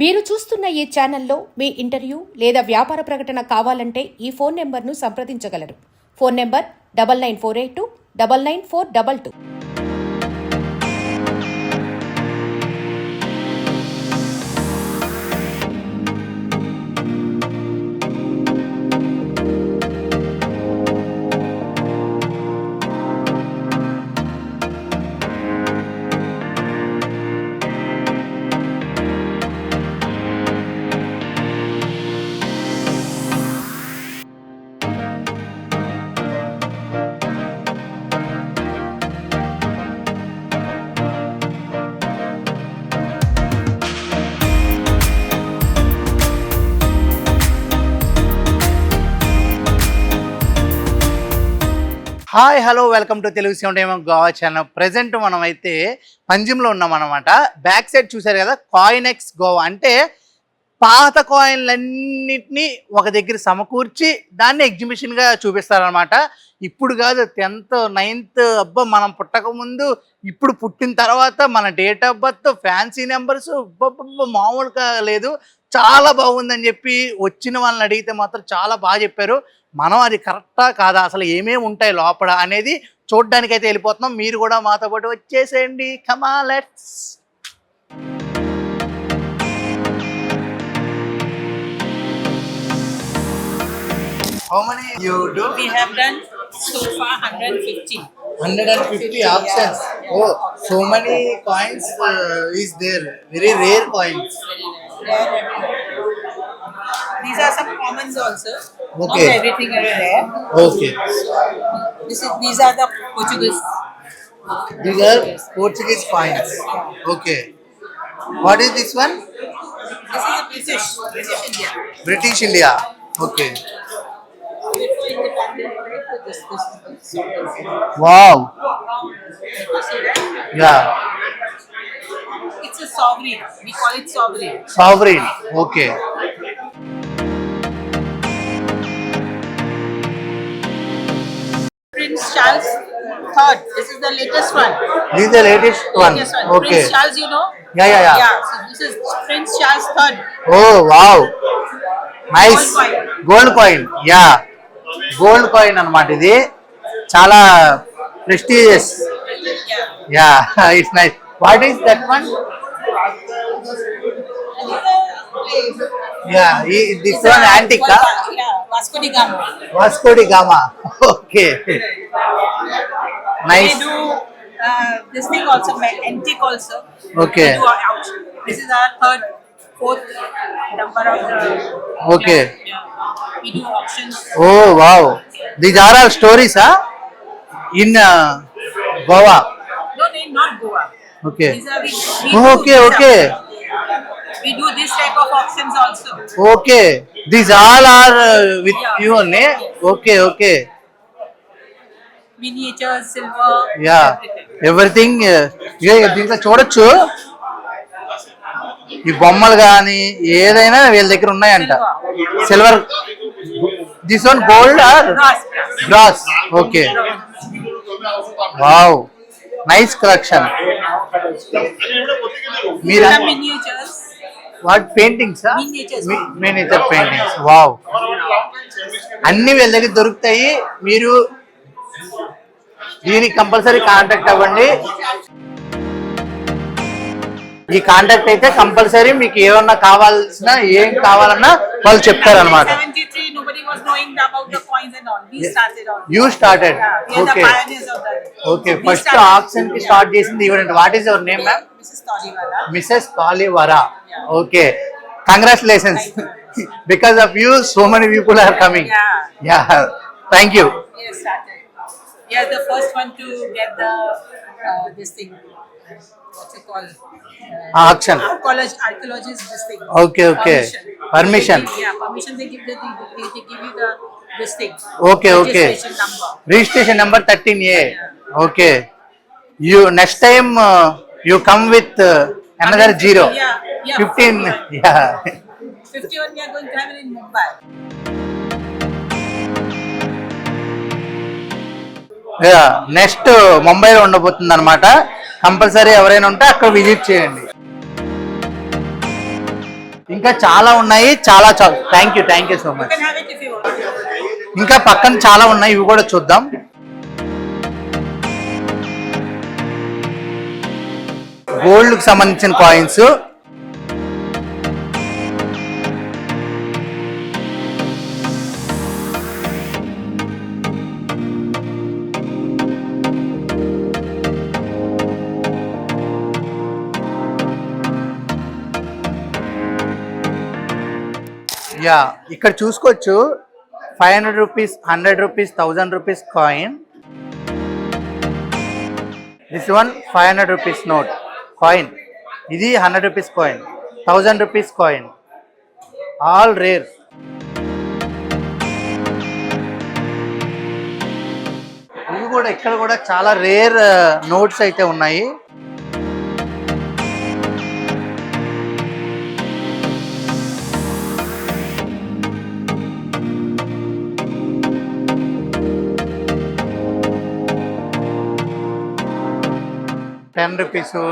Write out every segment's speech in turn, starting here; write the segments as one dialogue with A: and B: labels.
A: మీరు చూస్తున్న ఈ ఛానల్లో మీ ఇంటర్వ్యూ లేదా వ్యాపార ప్రకటన కావాలంటే ఈ ఫోన్ నెంబర్ను సంప్రదించగలరు. Phone number 9948299422.
B: Hi hello welcome to Telugu cinema Goa channel. Present మనం అయితే పంజిమ్లో ఉన్నాం అనమాట. బ్యాక్ సైడ్ చూసారు కదా, కాయినెక్స్ గోవా అంటే పాత కాయిన్లన్నిటినీ ఒక దగ్గర సమకూర్చి దాన్ని ఎగ్జిబిషన్గా చూపిస్తారనమాట. ఇప్పుడు కాదు, 10th 9th అబ్బా మనం పుట్టక ముందు, ఇప్పుడు పుట్టిన తర్వాత మన date of birth, fancy numbers మామూలుగా లేదు. చాలా బాగుందని చెప్పి వచ్చిన వాళ్ళని అడిగితే మాత్రం చాలా బాగా చెప్పారు. మనం అది కరెక్టా కాదా, అసలు ఏమేమి ఉంటాయి లోపల అనేది చూడ్డానికైతే వెళ్ళిపోతున్నాం. మీరు కూడా మాతో పాటు వచ్చేసేయండి. Come on, let's. How many you do?
C: We have done so far 150.
B: 150 options. Oh, so many coins is there. Very rare coins.
C: These are some commons also.
B: Okay.
C: Not everything are there.
B: Okay.
C: These are the Portuguese.
B: These are Portuguese coins. Okay. What is this one?
C: This is a British India.
B: British India. Okay.
C: Before independence, this.
B: Wow. Yeah.
C: It's a sovereign. We call it sovereign.
B: Sovereign. Okay.
C: Prince Charles III. This is the latest one.
B: This is the latest one.
C: Latest one.
B: Okay.
C: Prince Charles, you know?
B: Yeah.
C: Yeah. So this is Prince Charles III.
B: Oh, wow. Nice. Gold coin. Yeah. Gold coin అన్నమాట. ఇది చాలా prestigious.
C: Yeah.
B: Yeah. It's nice. What is that one? Yeah. This one antique.
C: Yeah. Vasco da Gama.
B: Vasco da Gama. Okay. Nice.
C: We do this thing also, antique also.
B: Okay.
C: We do auction. This is our fourth number of the.
B: Okay.
C: Yeah. We do auctions.
B: Oh, wow. These are all stories, huh? In Goa.
C: No, not Goa.
B: Okay.
C: These are
B: Okay.
C: We do this type of auctions also.
B: Okay. These all are with you only. Okay.
C: Miniatures, silver.
B: Yeah. Everything. దీంట్లో చూడొచ్చు. ఈ బొమ్మలు కానీ ఏదైనా వీళ్ళ దగ్గర ఉన్నాయంట. Silver. This one gold or brass. Okay. Wow, nice collection. మీరు
C: Miniatures.
B: What paintings?
C: Miniatures.
B: Miniature paintings. Wow, అన్ని వీళ్ళ దగ్గర దొరుకుతాయి. మీరు దీనికి కంపల్సరీ కాంటాక్ట్ అవ్వండి. ఈ కాంటాక్ట్ అయితే కంపల్సరీ మీకు ఏమన్నా కావాల్సిన ఏం కావాలన్నా వాళ్ళు చెప్తారనమాట.
C: 73, nobody was knowing about the coins and all. We started all.
B: You started.
C: We are the
B: okay.
C: pioneers of that.
B: Okay.
C: We
B: first
C: started.
B: Auction కి స్టార్ట్ చేసింది event. What is your name ma'am?
C: Mrs. Toliwala.
B: Mrs Toliwala. Okay, congratulations. Because of you so many people are coming. Yeah, thank you.
C: Yes, started. We are the first one to get the this thing. What's it called?
B: Auction.
C: Archaeologists this thing.
B: Okay. Permission.
C: Yeah, permission. They give they give you the this thing.
B: Okay.
C: Registration number.
B: Registration number 13A. Okay. You next time you come with another 0.
C: Yeah.
B: 15. Yeah.
C: 51 we are going to have it in Mumbai.
B: Next ముంబైలో ఉండబోతుంది అనమాట. Compulsory ఎవరైనా ఉంటే అక్కడ visit చేయండి. ఇంకా చాలా ఉన్నాయి, చాలా thank you so
C: You
B: much.
C: can have it if you want.
B: ఇంకా పక్కన చాలా ఉన్నాయి, ఇవి కూడా చూద్దాం. గోల్డ్ కి సంబంధించిన కాయిన్స్, యా ఇక్కడ చూసుకోవచ్చు 500 rupees, 100 rupees, 1000 rupees coin. This one 500 rupees note coin, ఇది 100 rupees coin, 1000 rupees coin, all rare. ఇవి కూడా ఇక్కడ కూడా చాలా రేర్ నోట్స్ అయితే ఉన్నాయి. ₹10,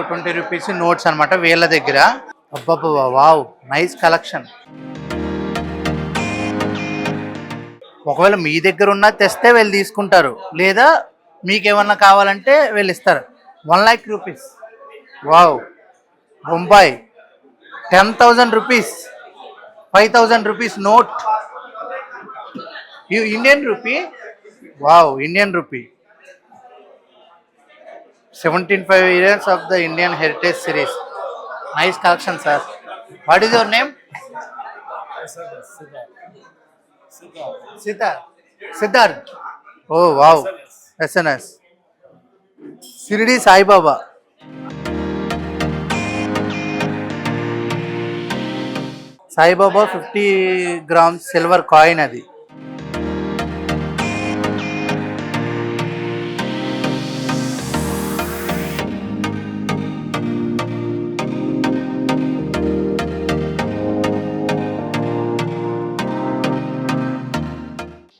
B: ₹20 నోట్స్ అన్నమాట వీళ్ళ దగ్గర. అబ్బబ్బా, వావ్, నైస్ కలెక్షన్. ఒకవేళ మీ దగ్గర ఉన్న తెస్తే వీళ్ళు తీసుకుంటారు, లేదా మీకేమన్నా కావాలంటే వీళ్ళు ఇస్తారు. 1 lakh rupees, wow, Bombay. 10,000 rupees, 5,000 rupees note, Indian rupee, wow, Indian rupee. 75 years of the Indian Heritage Series. Nice collection, sir. What is your name? Siddharth. Oh, wow. SNS. Shirdi Sai Baba. Sai Baba 50 grams silver coin adi.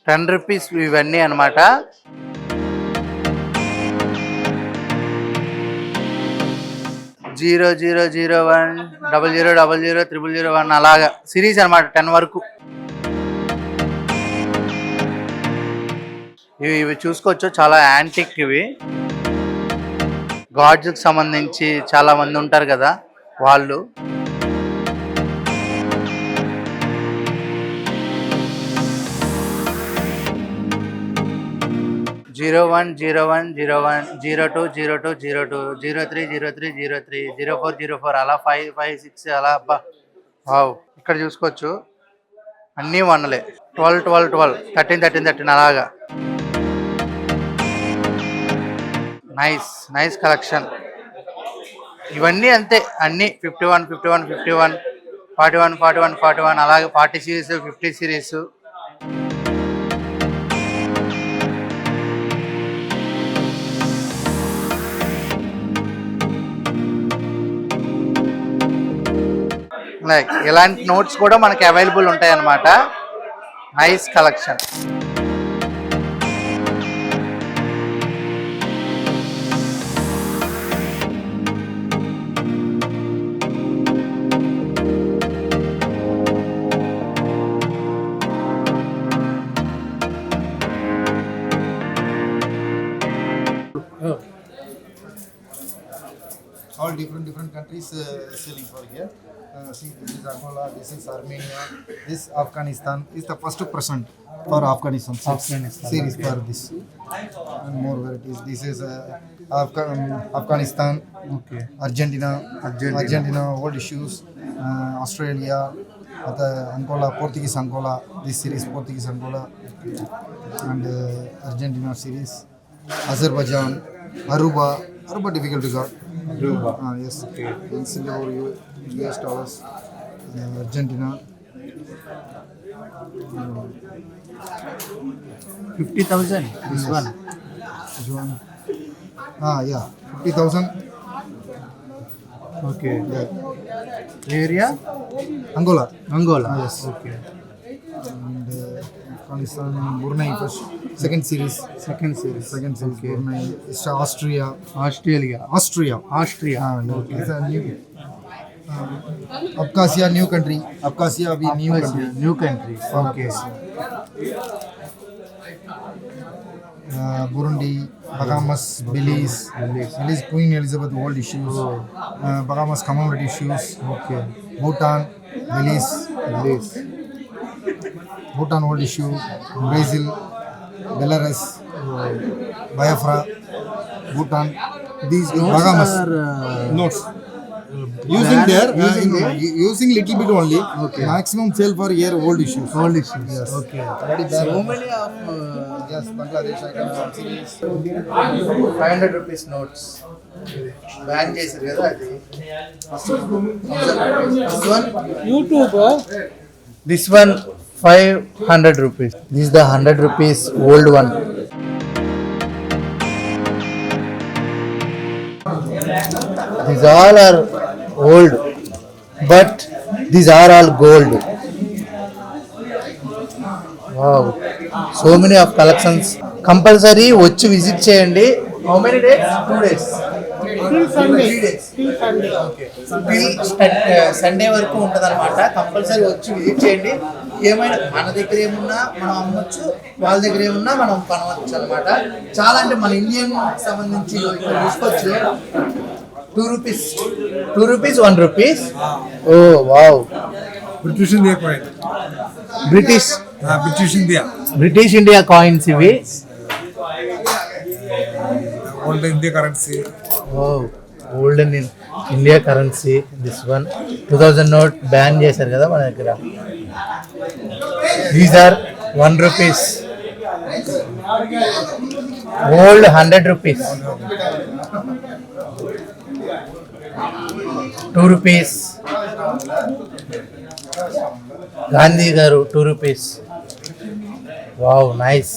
B: ₹10 ఇవన్నీ అనమాట. Zero 001 0000 0001 అలాగా series అనమాట, 10 వరకు. ఇవి చూసుకోవచ్చు, చాలా antique. ఇవి గాడ్స్కి సంబంధించి చాలా మంది ఉంటారు కదా వాళ్ళు. 01 01 01 02 02 02 03 03 03 04 04 అలా 5 5 6 అలా. అబ్బా, వావ్, ఇక్కడ చూసుకోవచ్చు అన్నీ వన్లే. 12 12 12 13 13 13 అలాగా. Nice collection. ఇవన్నీ అంతే, అన్నీ 51 51 51 41 41 41 అలాగే 40 సిరీస్, 50 సిరీస్. లైక్ ఇలాంటి నోట్స్ కూడా మనకి అవైలబుల్ ఉంటాయి అన్నమాట. Nice collection.
D: All different countries selling for here. See, this is Angola, this is Armenia, this Afghanistan is the first present for Afghanistan series for this, and more varieties. This is Afghanistan,
B: okay,
D: Argentina old issues, Australia, Angola, Portuguese Angola, this series Portuguese Angola, and Argentina series, Azerbaijan, Aruba difficult to get. Yes. Okay. In Singapore, US dollars, Argentina.
B: 50,000 this one.
D: Which one? Yeah, 50,000.
B: Okay.
D: Yeah.
B: Area?
D: Angola.
B: Yes. Okay.
D: And Afghanistan, Brunei first, second series.
B: Okay.
D: Brunei, it's Austria.
B: Australia.
D: Yeah.
B: Okay.
D: It's a new. Abkhazia, new country. Abkhazia, we new country.
B: New countries okay
D: Burundi, Bahamas, Belize, Queen Elizabeth old issues, Bahamas commemorative issues,
B: okay
D: Bhutan, Belize, Bhutan old issue, Brazil, Belarus, Biafra, Bhutan, these Bahamas notes. Using there, using little bit only.
B: Okay.
D: Maximum sell for year old issues.
B: Old issues
D: Yes.
B: Okay
D: Already there.
B: So many of
D: Yes, Bangladesh items and series.
B: 500 rupees notes ban చేశారు కదా అది this one 500 rupees this the 100 rupees old one these all are old but these are all gold. Wow, so many of collections. Compulsory వచ్చి visit చేయండి. How many days? 2 days. Till Sunday. 3 days. Till Sunday. Okay. Till Sunday వరకు ఉంటదన్నమాట. Compulsory వచ్చి visit చేయండి. ఏమైనా మన దగ్గర ఏమున్నా మనం అమ్మొచ్చు, వాళ్ళ దగ్గర ఏమున్నా మనం కొనవచ్చు అన్నమాట. చాలా అంటే మన ఇండియన్ సంబంధించి ఇక్కడ చూసుకోవచ్చు. 2 rupees, 2 rupees, 1 rupees. Oh wow.
E: British India coin.
B: British
E: British India
B: coins ఇవి.
E: old India currency.
B: Oh, golden in India currency. This one 2000 note ban చేశారు కదా మన దగ్గర. These are 1 rupees. Old 100 rupees. 2 rupees. Gandhi గారు 2 rupees. Wow nice.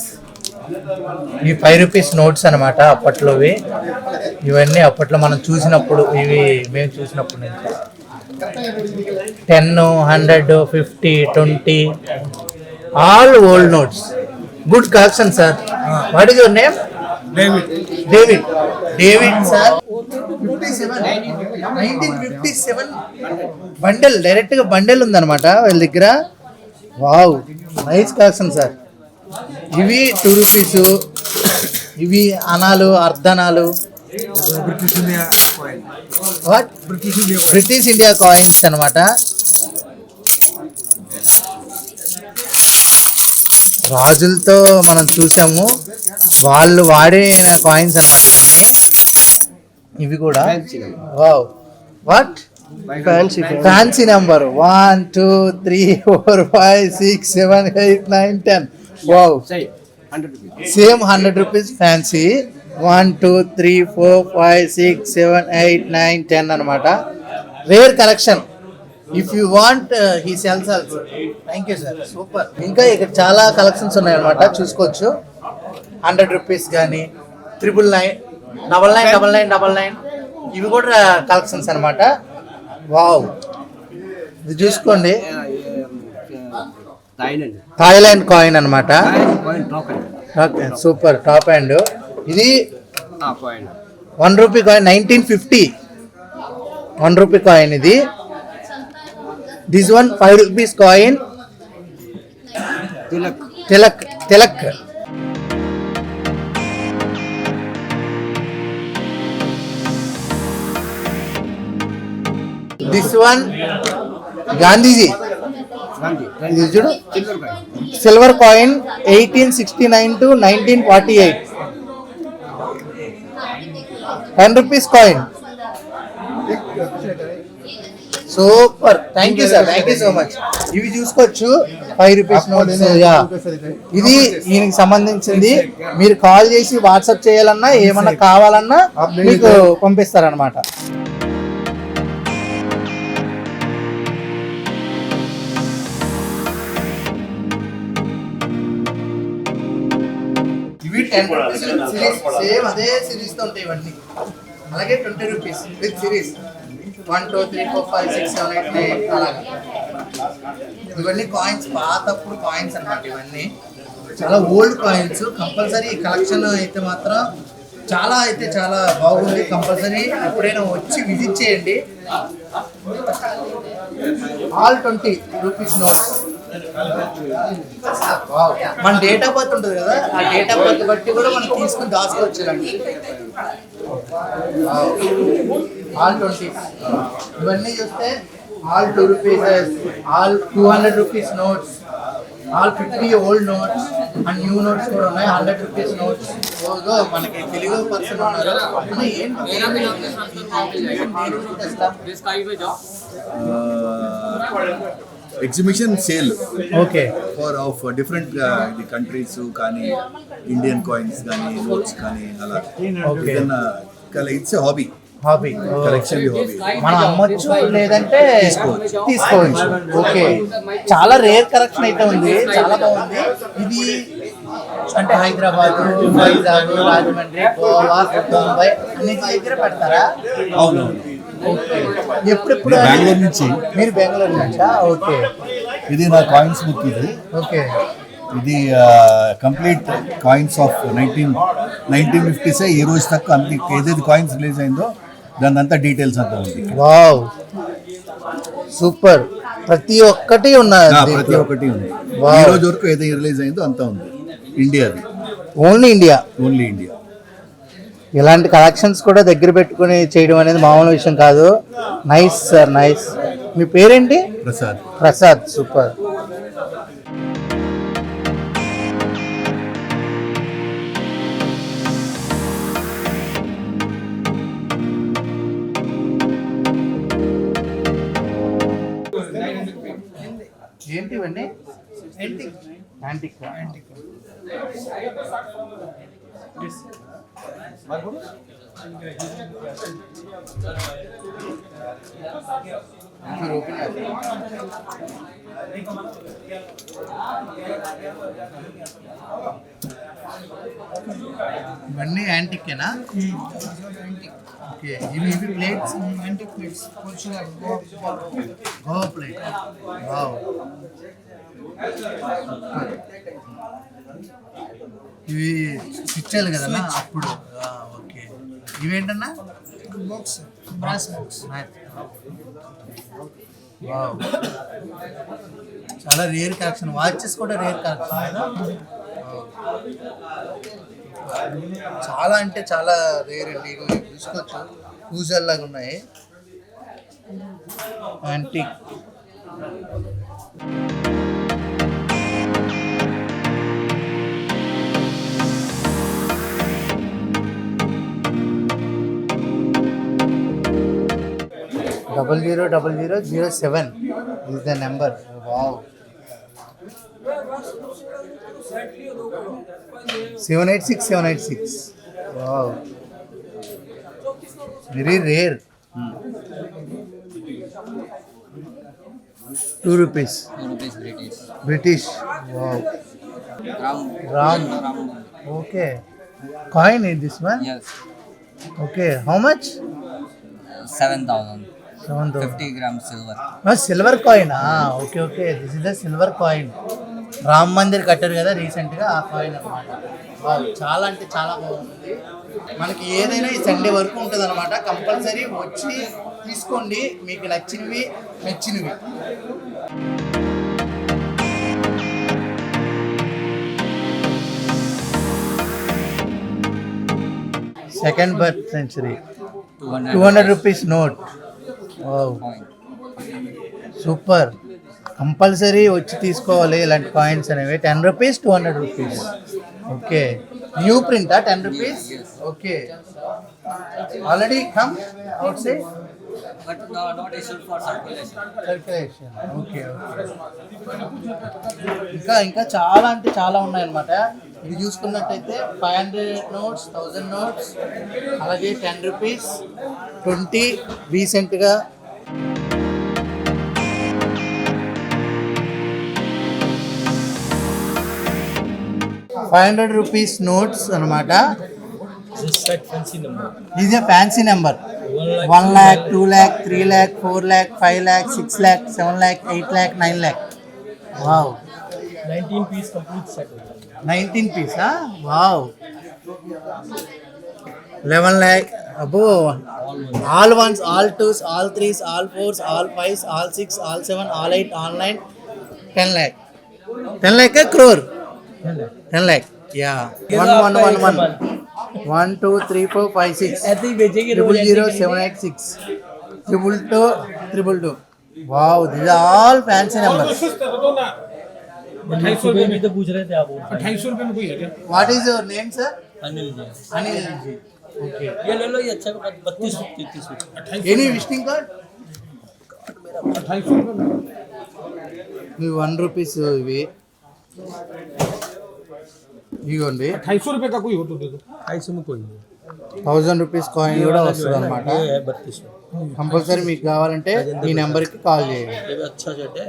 B: ఇవి 5 rupees notes అనమాట అప్పట్లోవి. ఇవన్నీ అప్పట్లో మనం చూసినప్పుడు ఇవి మేము చూసినప్పుడు నుంచి 10, 100, 50, 20 all old notes. Good collection sir. What is your name? David sir. 1957 bundle, direct గా బండెల్ ఉందన్నమాట వీళ్ళ దగ్గర. Wow nice collection sir. ఇవి 2 rupees. ఇవి అనాలు, అర్ధనాలు.
E: British India coin.
B: What? British India coins అన్నమాట. రాజులతో మనం చూసాము, వాళ్ళు వాడిన కాయిన్స్ అన్నమాట ఇవన్నీ. ఇవి కూడా wow. What? Fancy number 1 2 3 4 5 6 7 8 9 10. Wow, same 100 rupees fancy. 1 2 3 4 5 6 7 8 9 10 అనమాట. Rare collection. If you want he sells also. Thank you sir, super. ఇంకా ఇక్కడ చాలా కలెక్షన్స్ ఉన్నాయన్నమాట, చూసుకోవచ్చు. 100 rupees కానీ 999, 9999. ఇవి కూడా కలెక్షన్స్ అనమాట. వావ్, ఇది చూసుకోండి. థాయిలాండ్ కాయిన్ అనమాట. Super top hand. ఇది 1 rupee కాయిన్, 1950 1 rupee కాయిన్ ఇది. This one 5 rupees coin. Tilak. This one Gandhiji. ఇది చూడు, silver coin 1869 to 1948. 10 rupees coin. Super, thank you sir, thank you so much. ఇవి చూసుకోవచ్చు 5 rupees నోట్స్. ఇది ఈయనకి సంబంధించింది. మీరు కాల్ చేసి వాట్సాప్ చేయాలన్నా ఏమన్నా కావాలన్నా మీకు పంపిస్తారనమాట. ఇవి 10 rupees సిరీస్, సేమ్ అదే సిరీస్ తో ఉంటాయి ఇవన్నీ. అలాగే 20 rupees విత్ సిరీస్ 1 2 3 4 5 6 7 8 9 అలాగే. ఇవన్నీ కాయిన్స్, పాతప్పుడు కాయిన్స్ అన్నమాట. ఇవన్నీ చాలా ఓల్డ్ కాయిన్స్. కంపల్సరీ కలెక్షన్ అయితే మాత్రం చాలా అయితే చాలా బాగుంది. కంపల్సరీ ఎప్పుడైనా వచ్చి విజిట్ చేయండి. All 20 rupees notes. మన డేట్ ఆఫ్ బర్త్ ఉంటుంది కదా, ఆ డేట్ ఆఫ్ బర్త్ బట్టి కూడా మనం తీసుకుని దాచుకోవచ్చులండి. ఆల్ 20 ఇవన్నీ చూస్తే all 2 rupees, all 200 rupees notes, all 50 old notes and new notes కూడా ఉన్నాయి. 100 రూపీస్ నోట్స్. మనకి తెలుగు పర్సన్ ఉన్నారు.
F: Exhibition sale
B: okay
F: for of different countries కానీ ఇండియన్ కాయిన్స్ కానీ నోట్స్ కానీ అలా it's hobby
B: hobby
F: collection hobby
B: మనం అమ్మొచ్చు లేదంటే తీసుకోవచ్చు. ఓకే, చాలా రేర్ కలెక్షన్ అయితే ఉంది, చాలా బాగుంది. ఇది అంటే హైదరాబాద్, వైజాగ్, రాజమండ్రి, గోవా, ముంబై అన్నిటి దగ్గర పెడతారా?
F: అవునవును.
B: ఓకే, ఎప్పుడెప్పుడు?
F: బెంగళూరు నుంచి.
B: మీరు బెంగళూరు నుంచా? ఓకే
F: ఇది నా కాయిన్స్ బుక్. ఇది
B: ఓకే
F: ఇది కంప్లీట్ కాయిన్స్ ఆఫ్ 1950s ఈ రోజు తక్కువ అన్ని ఏదైతే కాయిన్స్ రిలీజ్ అయిందో దాని అంతా డీటెయిల్స్ అంతా ఉంది.
B: Wow, super. ప్రతి ఒక్కటి ఉన్నది,
F: ప్రతి ఒక్కటి ఉంది.
B: Wow.
F: ఈ రోజు వరకు ఏదైతే రిలీజ్ అయిందో అంతా ఉంది. ఇండియాది,
B: ఓన్లీ ఇండియా.
F: Only India.
B: ఇలాంటి కలెక్షన్స్ కూడా దగ్గర పెట్టుకుని చేయడం అనేది మామూలు విషయం కాదు. Nice sir, nice. మీ పేరేంటి?
F: ప్రసాద్.
B: ప్రసాద్, సూపర్. ఏంటి ఇవన్నీ? యాంటిక్. ఇవన్నీ యాంటిక్కేనా? ఓకే, ఇవి plates, antique plates, Goa plate. Wow, ఇవి స్విచ్చాలి కదన్నా అప్పుడు. ఓకే, ఇవేంటన్నా? Box, brass box. వావ్, చాలా రేర్ కలెక్షన్. వాచెస్ కూడా రేర్ కలెక్షన్. చాలా అంటే చాలా రేర్ అండి. చూసుకోవచ్చు, పూజల్ లాగా ఉన్నాయి. Antique. $000007 is the number. Wow. 786. Wow. Very rare. 2 rupees. British. Wow. Ram. Okay. Coin in this one?
G: Yes,
B: Okay. How much?
G: 7,000.
B: 7,000.
G: 50 grams silver.
B: Silver coin. Okay okay, this is the silver coin. Ram Mandir కట్టారు కదా రీసెంట్గా, ఆ coin అనమాట. చాలా అంటే చాలా బాగుంది. మనకి ఏదైనా ఈ సండే వరకు ఉంటుంది అనమాట. కంపల్సరీ వచ్చి తీసుకోండి, మీకు నచ్చినవి మెచ్చినవి. Second birth century 200 rupees note. Super. Compulsory వచ్చి తీసుకోవాలి ఇలాంటి కాయిన్స్ అనేవి. 10 రూపీస్, 200 రూపీస్. ఓకే, న్యూ ప్రింటా? 10 rupees. Okay, already come out side
G: But not issued for circulation.
B: Circulation. Okay okay. ఇంకా చాలా అంటే చాలా ఉన్నాయన్నమాట. ఇది చూసుకున్నట్టయితే 500 నోట్స్, 1000 నోట్స్, అలాగే 10 రూపీస్, 20 రీసెంట్గా. ₹500 నోట్స్ అనమాట. ఇది fancy number. 1 lakh, 2 lakh, 3 lakh, 4 lakh, 5 lakh, 6 lakh, 7 lakh, 8 lakh, 9 lakh. Wow.
H: 19 piece complete set.
B: 19 piece, huh? Wow. 11 lakh. Above. All ones, all twos, all threes, all fours, all fives, all six, all seven, all eight, all nine. 10 lakh. 10 lakh a crore. 10 lakh. Yeah. 1 2 3 4 5 6. 0 7 8 6. 2 2 2. Wow, these are all fancy numbers.
H: 2800 में तो पूछ रहे थे आप वो
E: 2800 में कोई है क्या?
B: What is your name, sir?
H: Anil ji
B: Anil ji. Okay.
H: ये ले लो ये अच्छा 32 33
B: Any visiting card?
E: 2800 में
B: మీ 1 రూపీస్ ఇవి ఇవ్వండి
E: 2800 रुपए का कोई हो तो दे दो.
H: 250 में कोई नहीं
B: 1000 రూపీస్ కాయిన్ కూడా వస్తుంది అనమాట.
H: ये है 32
B: కంపల్సరీ మీకు కావాలంటే ఈ నెంబర్కి కాల్ చేయండి.
H: ये भी अच्छा सेट है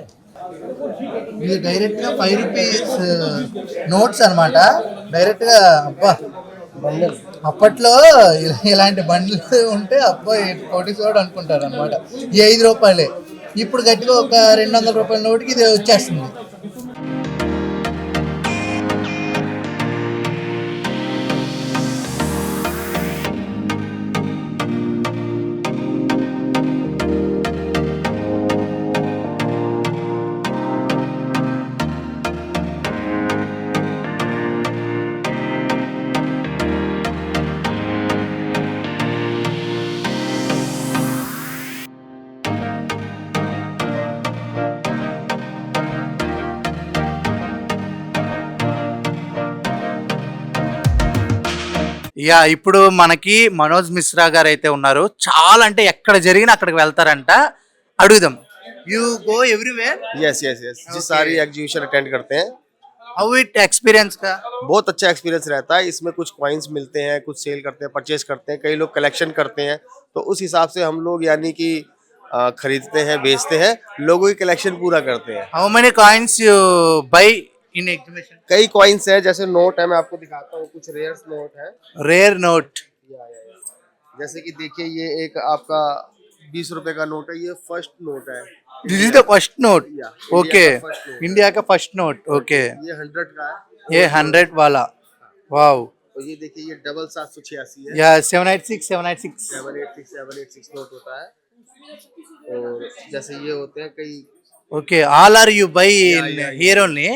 B: ఇది డైరెక్ట్గా 5 రూపీస్ నోట్స్ అనమాట. డైరెక్ట్గా అబ్బా అప్పట్లో ఇలాంటి బండ్లు ఉంటే అబ్బా కోటీశ్వరుడు అనుకుంటారు అనమాట. ఈ 5 రూపాయలే ఇప్పుడు గట్టిగా ఒక 200 రూపాయల నోటికి ఇది వచ్చేస్తుంది. యా ఇప్పుడు మనకి మనోజ్ మిశ్రా గారు అయితే ఉన్నారు. చాలా అంటే ఎక్కడ జరిగినా అక్కడికి వెళ్తారంట. అడుగుదాం. You go everywhere.
I: Yes yes yes जिस सारी एग्जीबिशन अटेंड करते हैं
B: हाउ इट एक्सपीरियंस का?
I: बहुत अच्छा एक्सपीरियंस रहता है. इसमें कुछ कॉइन्स मिलते हैं, कुछ सेल करते हैं, परचेज करते हैं, कई लोग कलेक्शन करते हैं. तो उस हिसाब से हम लोग यानी कि खरीदते हैं, बेचते हैं, लोगों की कलेक्शन पूरा करते हैं.
B: How many coins you buy in exhibition?
I: कई कॉइन्स हैं, जैसे नोट है, मैं आपको दिखाता हूँ. कुछ रेयर्स नोट है.
B: Rare note.
I: जैसे कि देखिए ये एक आपका 20 रुपए का नोट है. ये फर्स्ट नोट है.
B: This is the first note.
I: Yeah,
B: okay,
I: India का first note.
B: इंडिया का फर्स्ट नोट. ओके,
I: ये 100 का है.
B: ये 100 वाला. वाओ.
I: और ये देखिए ये डबल 786 है.
B: या 786 786.
I: 786 नोट होता है. और जैसे ये होते हैं कई.
B: Okay, all are you buy in here only.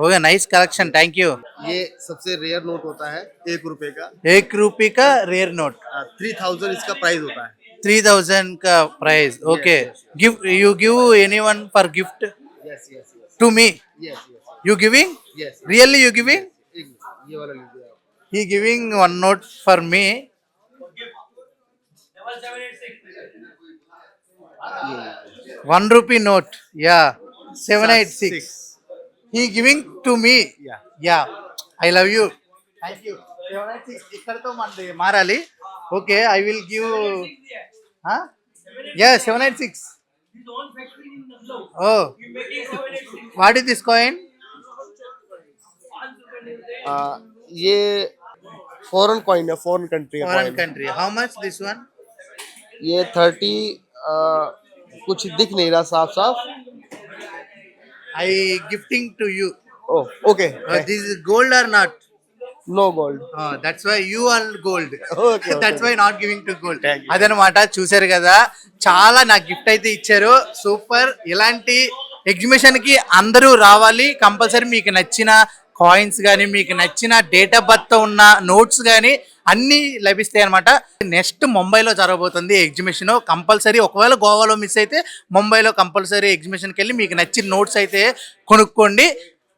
B: Okay, nice collection. Thank you.
I: ये सबसे रेयर नोट होता है 1 रुपए का.
B: 1 रुपये का रेयर नोट.
I: 3000 इसका प्राइस होता है.
B: 3000 का price. Okay, give you give anyone for gift
I: yes yes yes
B: to me.
I: Yes
B: You giving?
I: Yes.
B: Really you giving?
I: ये वाला लीजिए आप.
B: He giving one note for me. 1 rupee note. Yeah. 786. He giving to me.
I: Yeah.
B: Yeah. I love you. Thank you. 786. ఇక్కడతో మనది మారాలి. Okay, I will give. Huh? Yeah, 786. Oh. What is this coin?
I: ये foreign coin है, foreign country का
B: Foreign
I: coin.
B: country. How much this one?
I: ये 30 कुछ दिख नहीं रहा साफ साफ.
B: I gifting to you.
I: Oh okay.
B: This is gold or not?
I: No gold.
B: That's why you are gold.
I: Okay,
B: That's why not giving to gold.
I: Thank you.
B: అదనమాట. చూసారు కదా, చాలా నాకు గిఫ్ట్ అయితే ఇచ్చారు. సూపర్. ఇలాంటి ఎగ్జిబిషన్ కి అందరూ రావాలి. కంపల్సరీ మీకు నచ్చిన కాయిన్స్ కానీ, మీకు నచ్చిన డేట్ ఆఫ్ బర్త్ ఉన్న నోట్స్ కానీ అన్నీ లభిస్తాయి అనమాట. నెక్స్ట్ ముంబైలో జరగబోతుంది ఎగ్జిబిషన్. కంపల్సరీ ఒకవేళ గోవాలో మిస్ అయితే ముంబైలో కంపల్సరీ ఎగ్జిబిషన్కి వెళ్ళి మీకు నచ్చిన నోట్స్ అయితే కొనుక్కోండి.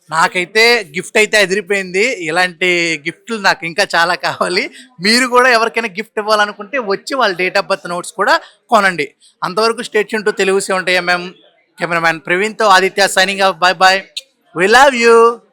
B: నాకైతే గిఫ్ట్ అయితే అదిరిపోయింది. ఇలాంటి గిఫ్ట్లు నాకు ఇంకా చాలా కావాలి. మీరు కూడా ఎవరికైనా గిఫ్ట్ ఇవ్వాలనుకుంటే వచ్చి వాళ్ళ డేట్ ఆఫ్ బర్త్ నోట్స్ కూడా కొనండి. అంతవరకు స్టేట్ యూన్ టు తెలుగు 70mm కెమెరామ్యాన్ ప్రవీణ్తో Aditya signing off. Bye bye. We love you.